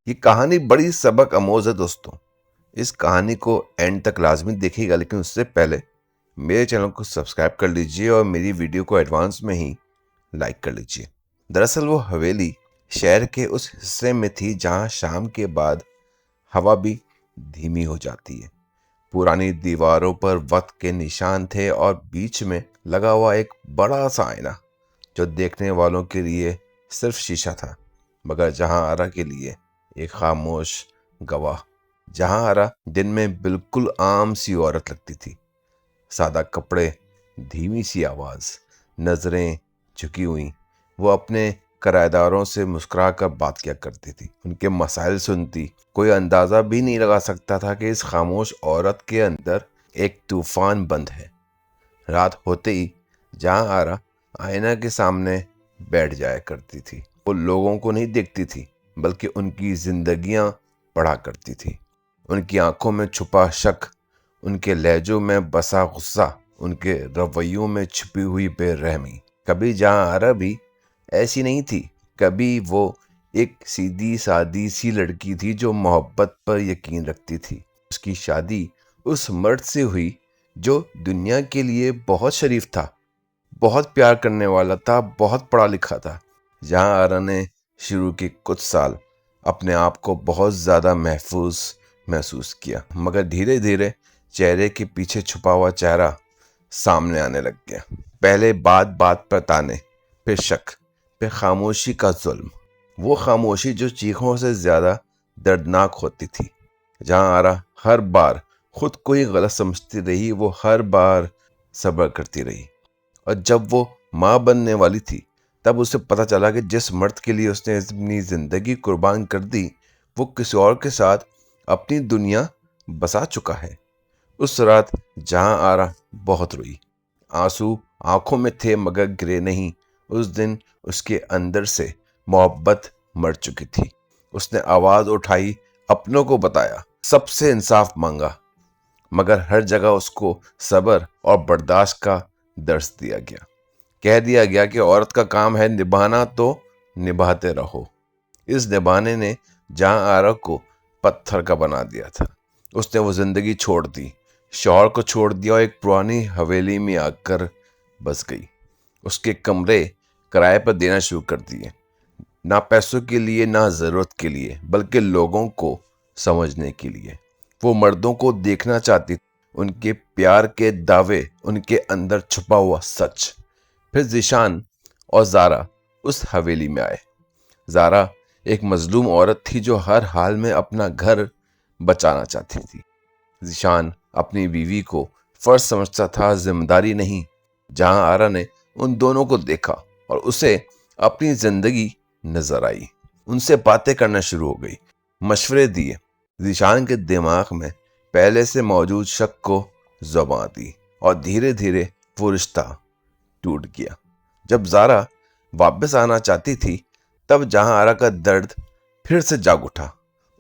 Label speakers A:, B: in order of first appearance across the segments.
A: یہ کہانی بڑی سبق آموز ہے دوستوں. اس کہانی کو اینڈ تک لازمی دیکھیے گا، لیکن اس سے پہلے میرے چینل کو سبسکرائب کر لیجئے اور میری ویڈیو کو ایڈوانس میں ہی لائک کر لیجئے. دراصل وہ حویلی شہر کے اس حصے میں تھی جہاں شام کے بعد ہوا بھی دھیمی ہو جاتی ہے. پرانی دیواروں پر وقت کے نشان تھے اور بیچ میں لگا ہوا ایک بڑا سا آئینہ جو دیکھنے والوں کے لیے صرف شیشہ تھا، مگر جہاں آرا کے لیے ایک خاموش گواہ. جہاں آرا دن میں بالکل عام سی عورت لگتی تھی. سادہ کپڑے، دھیمی سی آواز، نظریں جھکی ہوئی. وہ اپنے کرایہ داروں سے مسکرا کر بات کیا کرتی تھی، ان کے مسائل سنتی. کوئی اندازہ بھی نہیں لگا سکتا تھا کہ اس خاموش عورت کے اندر ایک طوفان بند ہے. رات ہوتے ہی جہاں آرا آئینہ کے سامنے بیٹھ جایا کرتی تھی. وہ لوگوں کو نہیں دیکھتی تھی بلکہ ان کی زندگیاں پڑھا کرتی تھی. ان کی آنکھوں میں چھپا شک، ان کے لہجوں میں بسا غصہ، ان کے رویوں میں چھپی ہوئی بے رحمی. کبھی جہاں آرا بھی ایسی نہیں تھی. کبھی وہ ایک سیدھی سادی سی لڑکی تھی جو محبت پر یقین رکھتی تھی. اس کی شادی اس مرد سے ہوئی جو دنیا کے لیے بہت شریف تھا، بہت پیار کرنے والا تھا، بہت پڑھا لکھا تھا. جہاں آرا نے شروع کے کچھ سال اپنے آپ کو بہت زیادہ محفوظ محسوس کیا، مگر دھیرے دھیرے چہرے کے پیچھے چھپا ہوا چہرہ سامنے آنے لگ گیا. پہلے بات بات پر تانے، پھر شک، پھر خاموشی کا ظلم. وہ خاموشی جو چیخوں سے زیادہ دردناک ہوتی تھی. جہاں آرا ہر بار خود کو ہی غلط سمجھتی رہی. وہ ہر بار صبر کرتی رہی، اور جب وہ ماں بننے والی تھی تب اسے پتہ چلا کہ جس مرد کے لیے اس نے اپنی زندگی قربان کر دی وہ کسی اور کے ساتھ اپنی دنیا بسا چکا ہے. اس رات جہاں آرا بہت روئی. آنسو آنکھوں میں تھے مگر گرے نہیں. اس دن اس کے اندر سے محبت مر چکی تھی. اس نے آواز اٹھائی، اپنوں کو بتایا، سب سے انصاف مانگا، مگر ہر جگہ اس کو صبر اور برداشت کا درس دیا گیا. کہہ دیا گیا کہ عورت کا کام ہے نبھانا، تو نبھاتے رہو. اس نبھانے نے جہاں آرا کو پتھر کا بنا دیا تھا. اس نے وہ زندگی چھوڑ دی، شوہر کو چھوڑ دیا اور ایک پرانی حویلی میں آ کر بس گئی. اس کے کمرے کرائے پر دینا شروع کر دیے، نہ پیسوں کے لیے، نہ ضرورت کے لیے، بلکہ لوگوں کو سمجھنے کے لیے. وہ مردوں کو دیکھنا چاہتی تھی، ان کے پیار کے دعوے، ان کے اندر چھپا ہوا سچ. پھر ذیشان اور زارا اس حویلی میں آئے. زارا ایک مظلوم عورت تھی جو ہر حال میں اپنا گھر بچانا چاہتی تھی. ذیشان اپنی بیوی کو فرض سمجھتا تھا، ذمہ داری نہیں. جہاں آرا نے ان دونوں کو دیکھا اور اسے اپنی زندگی نظر آئی. ان سے باتیں کرنا شروع ہو گئی، مشورے دیے. ذیشان کے دماغ میں پہلے سے موجود شک کو زباں دی اور دھیرے دھیرے وہ رشتہ ٹوٹ گیا. جب زارا واپس آنا چاہتی تھی تب جہاں آرا کا درد پھر سے جاگ اٹھا.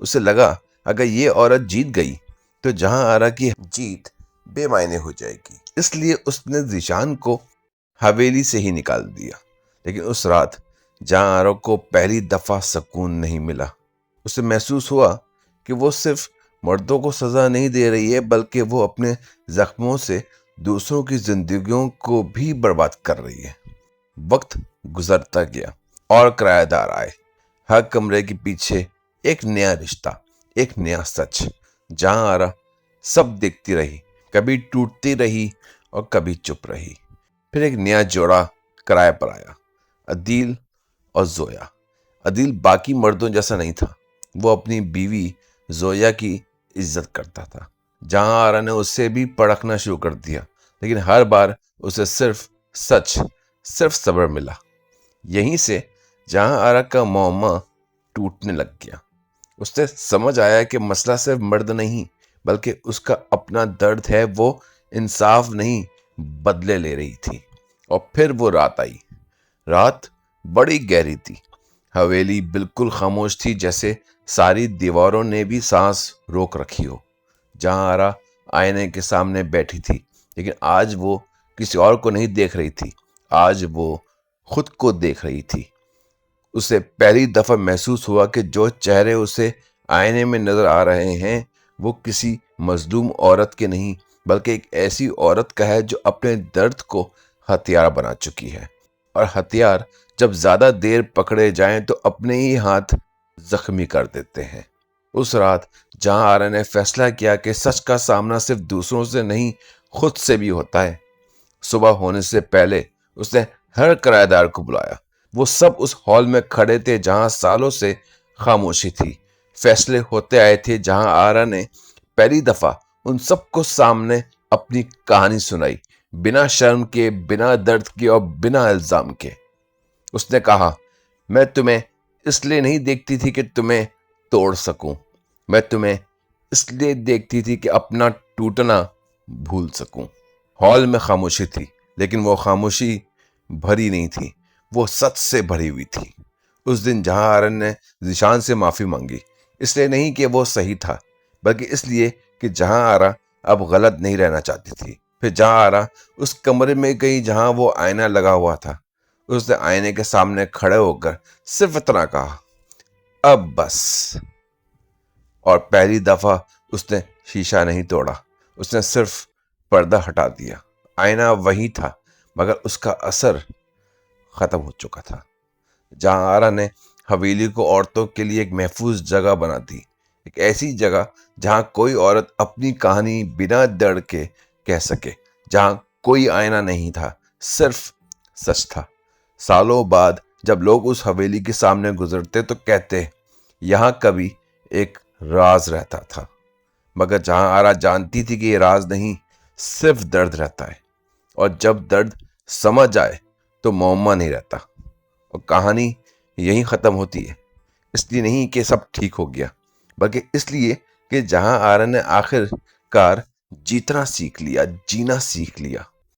A: اسے لگا اگر یہ عورت جیت گئی تو جہاں آرا کی جیت بے معنی ہو جائے گی. اس لیے اس نے ذیشان کو حویلی سے ہی نکال دیا. لیکن اس رات جہاں آرا کو پہلی دفعہ سکون نہیں ملا. اسے محسوس ہوا کہ وہ صرف مردوں کو سزا نہیں دے رہی ہے بلکہ وہ اپنے زخموں سے دوسروں کی زندگیوں کو بھی برباد کر رہی ہے. وقت گزرتا گیا اور کرایہ دار آئے. ہر کمرے کے پیچھے ایک نیا رشتہ، ایک نیا سچ. جہاں آرا سب دیکھتی رہی، کبھی ٹوٹتی رہی اور کبھی چپ رہی. پھر ایک نیا جوڑا کرائے پر آیا، عدیل اور زویا. عدیل باقی مردوں جیسا نہیں تھا. وہ اپنی بیوی زویا کی عزت کرتا تھا. جہاں آرا نے اسے بھی پرکھنا شروع کر دیا، لیکن ہر بار اسے صرف سچ، صرف صبر ملا. یہیں سے جہاں آرا کا معمہ ٹوٹنے لگ گیا. اس سے سمجھ آیا کہ مسئلہ صرف مرد نہیں بلکہ اس کا اپنا درد ہے. وہ انصاف نہیں بدلے لے رہی تھی. اور پھر وہ رات آئی. رات بڑی گہری تھی. حویلی بالکل خاموش تھی، جیسے ساری دیواروں نے بھی سانس روک رکھی ہو. جہاں آرا آئینے کے سامنے بیٹھی تھی، لیکن آج وہ کسی اور کو نہیں دیکھ رہی تھی. آج وہ خود کو دیکھ رہی تھی. اسے پہلی دفعہ محسوس ہوا کہ جو چہرے اسے آئینے میں نظر آ رہے ہیں وہ کسی مظلوم عورت کے نہیں بلکہ ایک ایسی عورت کا ہے جو اپنے درد کو ہتھیار بنا چکی ہے، اور ہتھیار جب زیادہ دیر پکڑے جائیں تو اپنے ہی ہاتھ زخمی کر دیتے ہیں۔ اس رات جہاں آرا نے فیصلہ کیا کہ سچ کا سامنا صرف دوسروں سے نہیں خود سے بھی ہوتا ہے۔ صبح ہونے سے پہلے اس نے ہر کرایہ دار کو بلایا۔ وہ سب اس ہال میں کھڑے تھے جہاں سالوں سے خاموشی تھی۔ فیصلے ہوتے آئے تھے جہاں آرا نے پہلی دفعہ ان سب کو سامنے اپنی کہانی سنائی، بنا شرم کے، بنا درد کے اور بنا الزام کے۔ اس نے کہا، میں تمہیں اس لیے نہیں دیکھتی تھی کہ تمہیں توڑ سکوں، میں تمہیں اس لیے دیکھتی تھی کہ اپنا ٹوٹنا بھول سکوں۔ ہال میں خاموشی تھی، لیکن وہ خاموشی بھری نہیں تھی، وہ سچ سے بھری ہوئی تھی۔ اس دن جہاں آرن نے ذیشان سے معافی مانگی، اس لیے نہیں کہ وہ صحیح تھا بلکہ اس لیے کہ جہاں آرا اب غلط نہیں رہنا چاہتی تھی۔ پھر جہاں آرا اس کمرے میں گئی جہاں وہ آئینہ لگا ہوا تھا۔ اس نے آئینے کے سامنے کھڑے ہو کر صرف اتنا کہا، اب بس۔ اور پہلی دفعہ اس نے شیشہ نہیں توڑا، اس نے صرف پردہ ہٹا دیا۔ آئینہ وہی تھا مگر اس کا اثر ختم ہو چکا تھا۔ جہاں آرا نے حویلی کو عورتوں کے لیے ایک محفوظ جگہ بنا دی، ایک ایسی جگہ جہاں کوئی عورت اپنی کہانی بنا ڈر کے کہہ سکے، جہاں کوئی آئینہ نہیں تھا، صرف سچ تھا۔ سالوں بعد جب لوگ اس حویلی کے سامنے گزرتے تو کہتے، یہاں کبھی ایک راز رہتا تھا۔ مگر جہاں آرا جانتی تھی کہ یہ راز نہیں، صرف درد رہتا ہے، اور جب درد سمجھ آئے تو معمہ نہیں رہتا، اور کہانی یہیں ختم ہوتی ہے۔ اس لیے نہیں کہ سب ٹھیک ہو گیا، بلکہ اس لیے کہ جہاں آرا نے آخر کار جیتنا سیکھ لیا، جینا سیکھ لیا۔